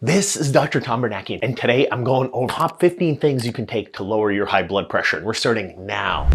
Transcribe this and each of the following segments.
This is Dr. Tom Biernacki, and today I'm going over top 15 things you can take to lower your high blood pressure, and we're starting now.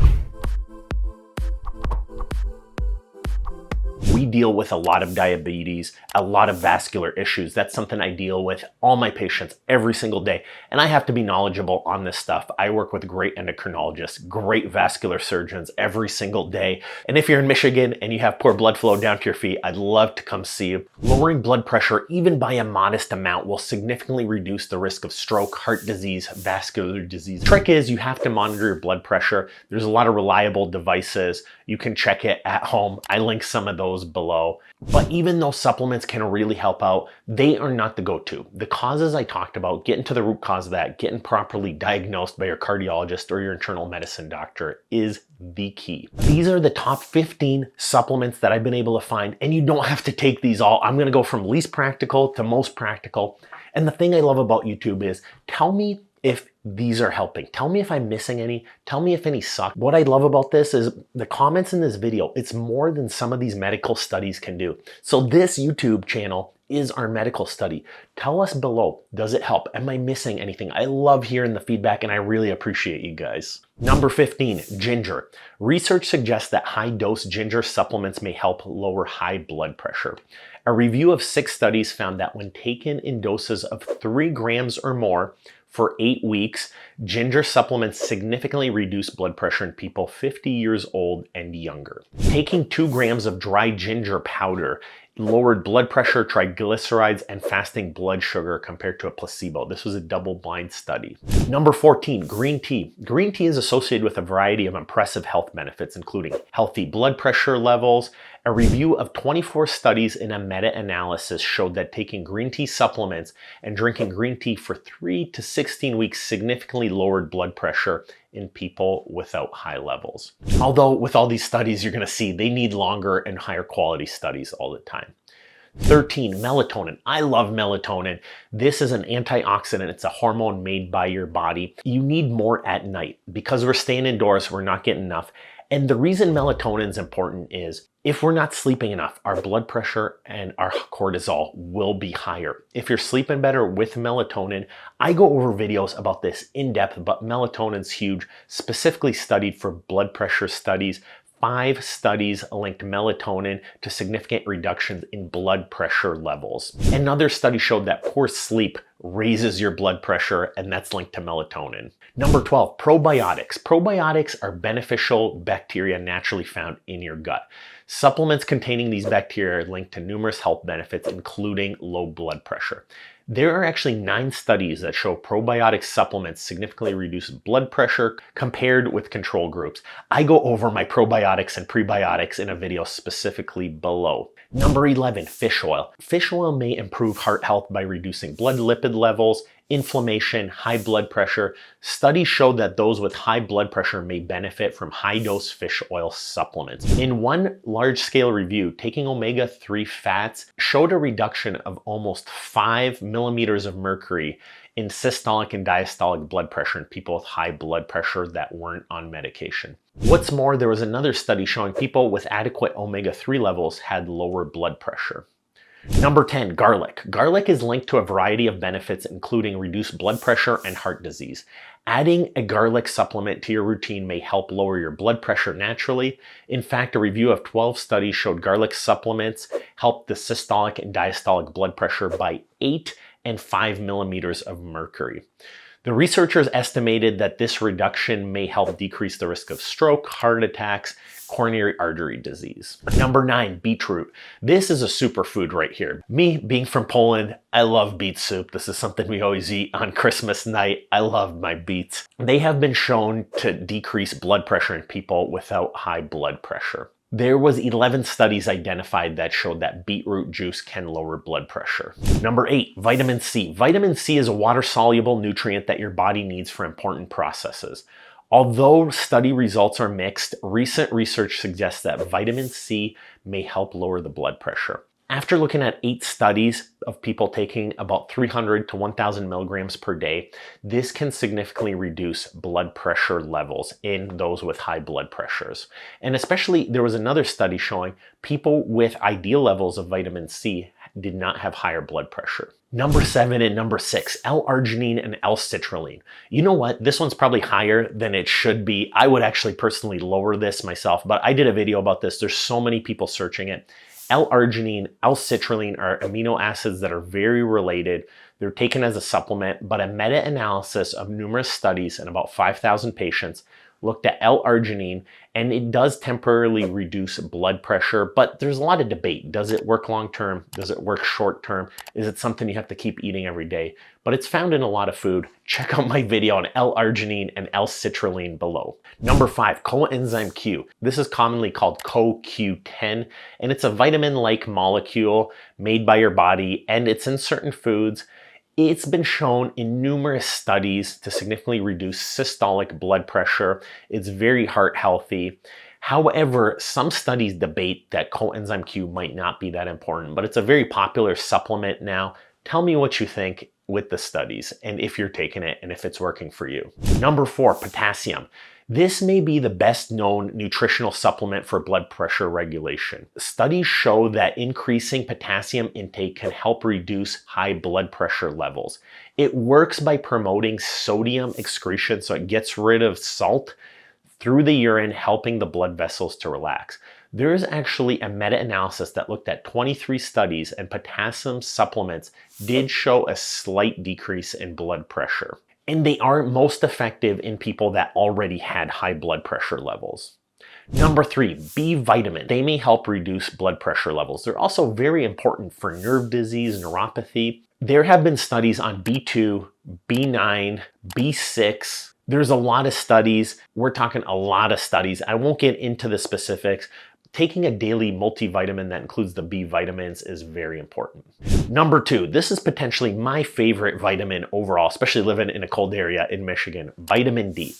We deal with a lot of diabetes, a lot of vascular issues. That's something I deal with all my patients every single day. And I have to be knowledgeable on this stuff. I work with great endocrinologists, great vascular surgeons every single day. And if you're in Michigan and you have poor blood flow down to your feet, I'd love to come see you. Lowering blood pressure, even by a modest amount, will significantly reduce the risk of stroke, heart disease, vascular disease. The trick is you have to monitor your blood pressure. There's a lot of reliable devices. You can check it at home. I link some of those below. But even though supplements can really help out, they are not the go-to. The causes I talked about, getting to the root cause of that, getting properly diagnosed by your cardiologist or your internal medicine doctor is the key. These are the top 15 supplements that I've been able to find, and you don't have to take these all. I'm gonna go from least practical to most practical. And the thing I love about YouTube is, tell me if these are helping. Tell me if I'm missing any. Tell me if any suck. What I love about this is the comments in this video. It's more than some of these medical studies can do. So this YouTube channel is our medical study. Tell us below, does it help? Am I missing anything? I love hearing the feedback and I really appreciate you guys. Number 15, ginger. Research suggests that high-dose ginger supplements may help lower high blood pressure. A review of 6 studies found that when taken in doses of 3 grams or more, for 8 weeks, ginger supplements significantly reduce blood pressure in people 50 years old and younger. Taking 2 grams of dry ginger powder lowered blood pressure, triglycerides, and fasting blood sugar compared to a placebo. This was a double-blind study. Number 14, green tea. Green tea is associated with a variety of impressive health benefits, including healthy blood pressure levels. A review of 24 studies in a meta-analysis showed that taking green tea supplements and drinking green tea for 3 to 16 weeks significantly lowered blood pressure in people without high levels. Although with all these studies, you're gonna see they need longer and higher quality studies all the time. 13, melatonin. I love melatonin. This is an antioxidant. It's a hormone made by your body. You need more at night. Because we're staying indoors, we're not getting enough. And the reason melatonin is important is if we're not sleeping enough, our blood pressure and our cortisol will be higher. If you're sleeping better with melatonin, I go over videos about this in depth, but melatonin's huge, specifically studied for blood pressure studies. 5 studies linked melatonin to significant reductions in blood pressure levels. Another study showed that poor sleep raises your blood pressure, and that's linked to melatonin. Number 12, probiotics. Probiotics are beneficial bacteria naturally found in your gut. Supplements containing these bacteria are linked to numerous health benefits, including low blood pressure. There are actually 9 studies that show probiotic supplements significantly reduce blood pressure compared with control groups. I go over my probiotics and prebiotics in a video specifically below. Number 11, fish oil. Fish oil may improve heart health by reducing blood lipid levels, inflammation, high blood pressure. Studies show that those with high blood pressure may benefit from high-dose fish oil supplements. In one large-scale review, taking omega-3 fats showed a reduction of almost 5 millimeters of mercury in systolic and diastolic blood pressure in people with high blood pressure that weren't on medication. What's more, there was another study showing people with adequate omega-3 levels had lower blood pressure. Number 10, garlic. Garlic is linked to a variety of benefits, including reduced blood pressure and heart disease. Adding a garlic supplement to your routine may help lower your blood pressure naturally. In fact, a review of 12 studies showed garlic supplements helped the systolic and diastolic blood pressure by 8 and 5 millimeters of mercury. The researchers estimated that this reduction may help decrease the risk of stroke, heart attacks, coronary artery disease. Number 9, beetroot. This is a superfood right here. Me being from Poland, I love beet soup. This is something we always eat on Christmas night. I love my beets. They have been shown to decrease blood pressure in people without high blood pressure. There was 11 studies identified that showed that beetroot juice can lower blood pressure. Number 8, vitamin C. Vitamin C is a water-soluble nutrient that your body needs for important processes. Although study results are mixed, recent research suggests that vitamin C may help lower the blood pressure. After looking at 8 studies of people taking about 300 to 1,000 milligrams per day, this can significantly reduce blood pressure levels in those with high blood pressures. And especially, there was another study showing people with ideal levels of vitamin C did not have higher blood pressure. Number 7 and number 6, L-Arginine and L-Citrulline. You know what? This one's probably higher than it should be. I would actually personally lower this myself, but I did a video about this. There's so many people searching it. L-Arginine, L-Citrulline are amino acids that are very related. They're taken as a supplement, but a meta-analysis of numerous studies in about 5,000 patients looked at L-Arginine, and it does temporarily reduce blood pressure, but there's a lot of debate. Does it work long-term? Does it work short-term? Is it something you have to keep eating every day? But it's found in a lot of food. Check out my video on L-Arginine and L-Citrulline below. Number 5, coenzyme Q. This is commonly called CoQ10, and it's a vitamin-like molecule made by your body, and it's in certain foods. It's been shown in numerous studies to significantly reduce systolic blood pressure. It's very heart healthy. However, some studies debate that coenzyme Q might not be that important, but it's a very popular supplement now. Tell me what you think with the studies and if you're taking it and if it's working for you. Number 4, potassium. This may be the best known nutritional supplement for blood pressure regulation. Studies show that increasing potassium intake can help reduce high blood pressure levels. It works by promoting sodium excretion, so it gets rid of salt through the urine, helping the blood vessels to relax. There is actually a meta-analysis that looked at 23 studies, and potassium supplements did show a slight decrease in blood pressure. And they are most effective in people that already had high blood pressure levels. Number 3, B vitamin. They may help reduce blood pressure levels. They're also very important for nerve disease, neuropathy. There have been studies on B2, B9, B6. There's a lot of studies. We're talking a lot of studies. I won't get into the specifics. Taking a daily multivitamin that includes the B vitamins is very important. Number 2, this is potentially my favorite vitamin overall, especially living in a cold area in Michigan, vitamin D.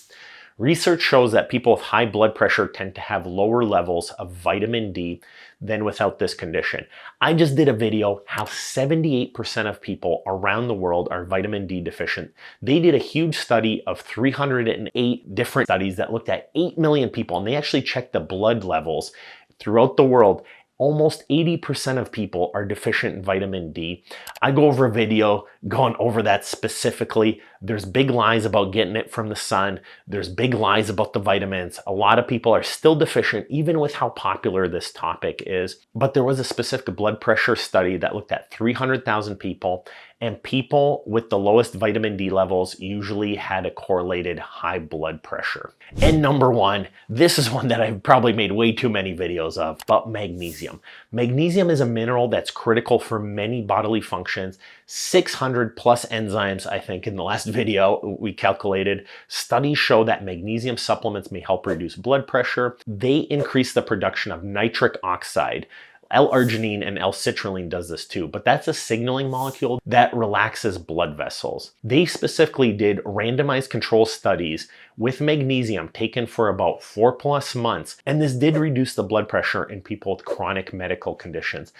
Research shows that people with high blood pressure tend to have lower levels of vitamin D than without this condition. I just did a video how 78% of people around the world are vitamin D deficient. They did a huge study of 308 different studies that looked at 8 million people, and they actually checked the blood levels throughout the world. Almost 80% of people are deficient in vitamin D. I go over a video going over that specifically. There's big lies about getting it from the sun. There's big lies about the vitamins. A lot of people are still deficient, even with how popular this topic is. But there was a specific blood pressure study that looked at 300,000 people, and people with the lowest vitamin D levels usually had a correlated high blood pressure. And number 1, this is one that I've probably made way too many videos of, but magnesium. Magnesium is a mineral that's critical for many bodily functions. 600 plus enzymes, I think in the last video we calculated. Studies show that magnesium supplements may help reduce blood pressure. They increase the production of nitric oxide. L-Arginine and L-Citrulline does this too, but that's a signaling molecule that relaxes blood vessels. They specifically did randomized control studies with magnesium taken for about 4+ months, and this did reduce the blood pressure in people with chronic medical conditions.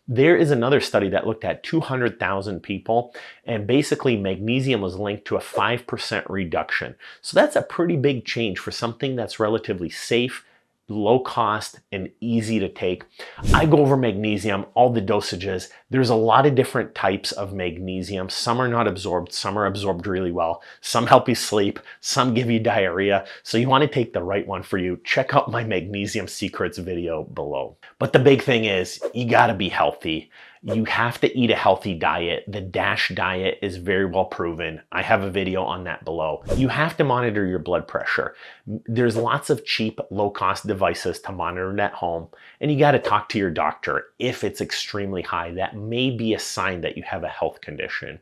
There is another study that looked at 200,000 people, and basically magnesium was linked to a 5% reduction. So that's a pretty big change for something that's relatively safe, low cost, and easy to take. I go over magnesium, all the dosages. There's a lot of different types of magnesium. Some are not absorbed, some are absorbed really well. Some help you sleep, some give you diarrhea. So you want to take the right one for you. Check out my magnesium secrets video below. But the big thing is, you gotta be healthy. You have to eat a healthy diet. The DASH diet is very well proven. I have a video on that below. You have to monitor your blood pressure. There's lots of cheap, low-cost devices to monitor it at home, and you got to talk to your doctor. If it's extremely high, that may be a sign that you have a health condition.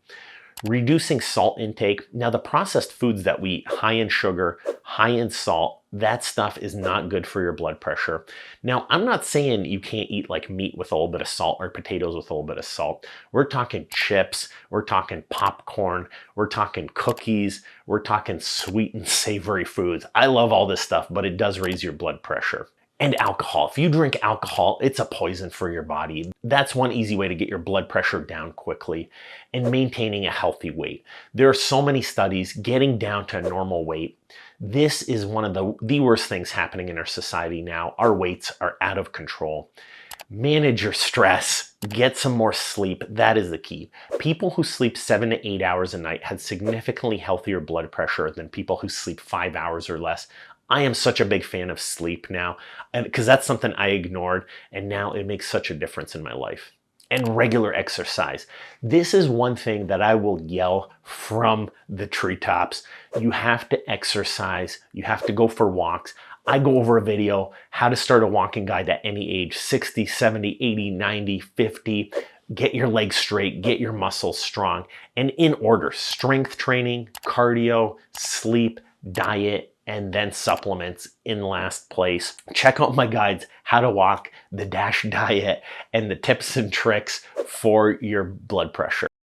Reducing salt intake. Now, the processed foods that we eat, high in sugar, high in salt, that stuff is not good for your blood pressure. Now, I'm not saying you can't eat like meat with a little bit of salt or potatoes with a little bit of salt. We're talking chips, we're talking popcorn, we're talking cookies, we're talking sweet and savory foods. I love all this stuff, but it does raise your blood pressure. And alcohol. If you drink alcohol, it's a poison for your body. That's one easy way to get your blood pressure down quickly and maintaining a healthy weight. There are so many studies getting down to a normal weight. This is one of the worst things happening in our society now. Our weights are out of control. manage your stress, get some more sleep. That is the key. People who sleep 7 to 8 hours a night had significantly healthier blood pressure than people who sleep 5 hours or less. I am such a big fan of sleep now, and because that's something I ignored, and now it makes such a difference in my life. And regular exercise. This is one thing that I will yell from the treetops. You have to exercise. You have to go for walks. I go over a video, how to start a walking guide at any age, 60, 70, 80, 90, 50. Get your legs straight, get your muscles strong. And in order, strength training, cardio, sleep, diet, and then supplements in last place. Check out my guides, how to walk, the DASH diet, and the tips and tricks for your blood pressure.